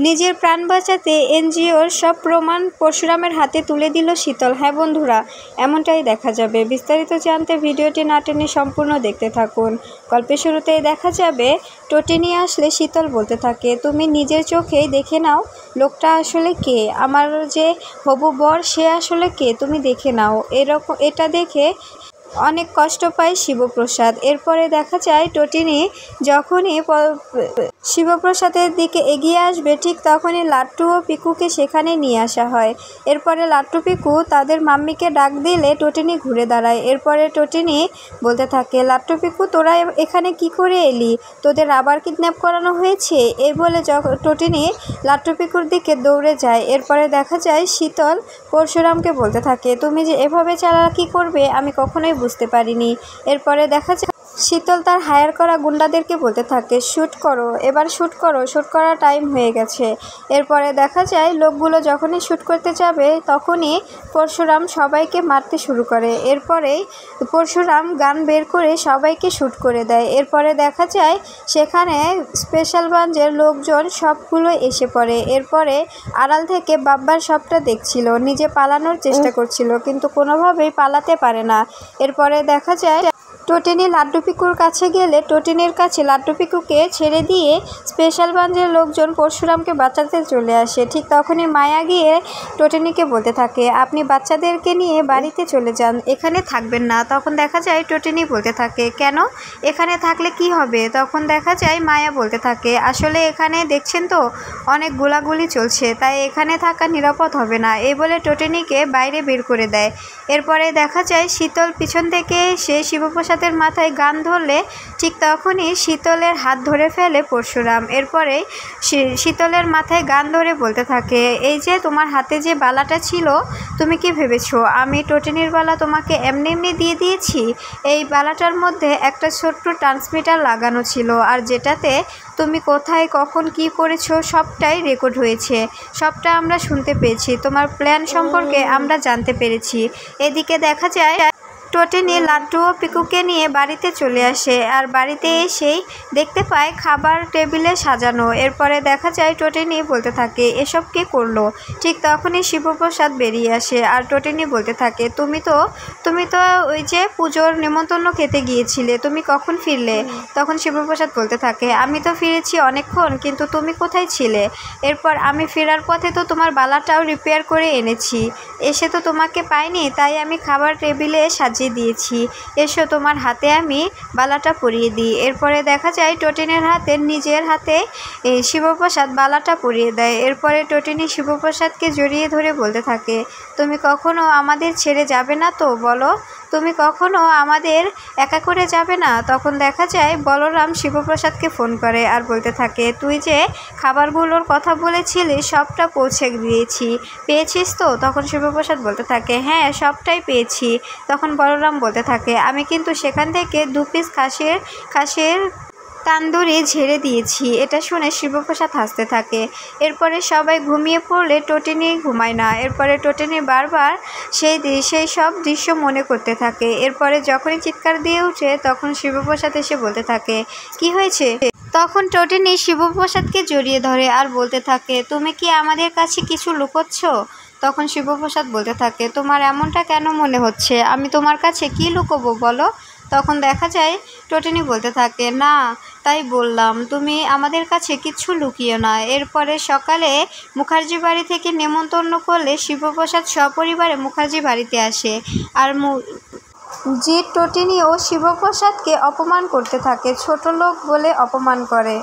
নিজের প্রাণ বাঁচাতে এনজিওর সব প্রমাণ পরশুরামের হাতে তুলে দিল শীতল। হ্যাঁ বন্ধুরা, এমনটাই দেখা যাবে। বিস্তারিত জানতে ভিডিওটি না টেনে সম্পূর্ণ দেখতে থাকুন। গল্পের শুরুতেই দেখা যাবে টোটি নিয়ে আসলে শীতল বলতে থাকে, তুমি নিজের চোখেই দেখে নাও লোকটা আসলে কে, আমার যে হবু বর সে আসলে কে, তুমি দেখে নাও। এটা দেখে অনেক কষ্ট পায় শিবপ্রসাদ। এরপরে দেখা যায় টোটিনি যখনই শিবপ্রসাদের দিকে এগিয়ে আসবে ঠিক তখনই লাট্টু ও পিকুকে সেখানে নিয়ে আসা হয়। এরপরে লাট্টু পিকু তাদের মাম্মিকে ডাক দিলে টোটিনি ঘুরে দাঁড়ায়। এরপরে টোটিনি বলতে থাকে, লাট্টু পিকু তোরা এখানে কি করে এলি, তোদের আবার কিডন্যাপ করানো হয়েছে। এই বলে টোটিনি লাট্টু পিকুর দিকে দৌড়ে যায়। এরপরে দেখা যায় শীতল পরশুরামকে বলতে থাকে, তুমি যে এভাবে চালাকি করবে আমি কখনোই বুঝতে পারিনি। এরপরে দেখা যায় শীতল তার হায়ার করা গুন্ডাদেরকে বলতে থাকে, শ্যুট করো, এবার শ্যুট করো, শ্যুট করার টাইম হয়ে গেছে। এরপরে দেখা যায় লোকগুলো যখনই শ্যুট করতে যাবে তখনই পরশুরাম সবাইকে মারতে শুরু করে। এরপরেই পরশুরাম গান বের করে সবাইকে শ্যুট করে দেয়। এরপরে দেখা যায় সেখানে স্পেশাল ব্রাঞ্চের লোকজন সবগুলো এসে পড়ে। এরপরে আড়াল থেকে বাব্বার সবটা দেখছিল, নিজে পালানোর চেষ্টা করছিল কিন্তু কোনোভাবেই পালাতে পারে না। এরপরে দেখা যায় টোটিনি লাড্ডু পিকুর কাছে গেলে টোটিনির কাছে লাড্ডু পিকুকে ছেড়ে দিয়ে স্পেশাল ব্রাঞ্চের লোকজন পরশুরামকে বাঁচাতে চলে আসে। ঠিক তখনই মায়া গিয়ে টোটিনিকে বলতে থাকে, আপনি বাচ্চাদেরকে নিয়ে বাড়িতে চলে যান, এখানে থাকবেন না। তখন দেখা যায় টোটিনি বলতে থাকে, কেন, এখানে থাকলে কি হবে। তখন দেখা যায় মায়া বলতে থাকে, আসলে এখানে দেখছেন তো অনেক গোলাগুলি চলছে, তাই এখানে থাকা নিরাপদ হবে না। এই বলে টোটিনিকে বাইরে বের করে দেয়। এরপরে দেখা যায় শীতল পিছন থেকে সে শিবপ্রসাদের মাথায় গান ধরলে ঠিক তখনই শীতলের হাত ধরে ফেলে পরশুরাম। এরপরে শীতলের মাথায় গান ধরে বলতে থাকে, এই যে তোমার হাতে যে বালাটা ছিল তুমি কি ভেবেছো আমি টোটিনির বালা তোমাকে এমনি এমনি দিয়ে দিয়েছি। এই বালাটার মধ্যে একটা ছোট্ট ট্রান্সমিটার লাগানো ছিল, আর যেটাতে তুমি কোথায় কখন কি করেছো সবটাই রেকর্ড হয়েছে, সবটা আমরা শুনতে পেয়েছি, তোমার প্ল্যান সম্পর্কে আমরা জানতে পেরেছি। এদিকে দেখা যায় টোটিনি লাড্ডু ও পিকুকে নিয়ে বাড়িতে চলে আসে, আর বাড়িতে এসেই দেখতে পায় খাবার টেবিলে সাজানো। এরপরে দেখা যায় টোটিনি বলতে থাকে, এসব কে করলো। ঠিক তখনই শিবপ্রসাদ বেরিয়ে আসে, আর টোটিনি বলতে থাকে, তুমি তো ওই যে পুজোর নেমন্তন্ন খেতে গিয়েছিলে, তুমি কখন ফিরলে। তখন শিবপ্রসাদ বলতে থাকে, আমি তো ফিরেছি অনেকক্ষণ, কিন্তু তুমি কোথায় ছিলে। এরপর আমি ফেরার পথে তো তোমার বালাটাও রিপেয়ার করে এনেছি, এসে তো তোমাকে পাইনি, তাই আমি খাবার টেবিলে দিয়েছি, এসো তোমার হাতে আমি বালাটা পরিয়ে দিই। এরপরে দেখা যায় টোটিনের হাতে নিজের হাতে শিবপ্রসাদ বালাটা পরিয়ে দেয়। এরপরে টোটিনি শিবপ্রসাদকে জড়িয়ে ধরে বলতে থাকে, তুমি কখনো আমাদের ছেড়ে যাবে না তো, বলো তুমি কখনো আমাদের একা করে যাবে না। তখন দেখা যায় বলরাম শিবপ্রসাদকে ফোন করে আর বলতে থাকে, তুই যে খাবারগুলোর কথা বলেছিলি সবটা পৌঁছে দিয়েছি, পেয়েছিস তো। তখন শিবপ্রসাদ বলতে থাকে, হ্যাঁ সবটাই পেয়েছি। তখন বলরাম বলতে থাকে, আমি কিন্তু সেখান থেকে 2 পিস খাসির তান্দুরি ঝেড়ে দিয়েছি। এটা শুনে শিবপ্রসাদ হাসতে থাকে। এরপরে সবাই ঘুমিয়ে পড়লে টোটিনি ঘুমায় না। এরপরে টোটিনি বারবার সেই সব দৃশ্য মনে করতে থাকে। এরপরে যখনই চিৎকার দিয়ে উঠে তখন শিবপ্রসাদ এসে বলতে থাকে, কি হয়েছে। তখন টোটিনি শিবপ্রসাদকে জড়িয়ে ধরে আর বলতে থাকে, তুমি কি আমাদের কাছে কিছু লুকোচ্ছ। তখন শিবপ্রসাদ বলতে থাকে, তোমার এমনটা কেন মনে হচ্ছে, আমি তোমার কাছে কি লুকোবো বলো। তখন দেখা যায় টোটিনি বলতে থাকে, না তাই বললাম, তুমি আমাদের কাছে কিচ্ছু লুকিও না। এরপরে সকালে মুখার্জি বাড়ি থেকে নেমন্তন্ন করলে শিবপ্রসাদ সপরিবারে মুখার্জি বাড়িতে আসে, আর জিৎ টোটিনি ও শিবপ্রসাদকে অপমান করতে থাকে, ছোট লোক বলে অপমান করে।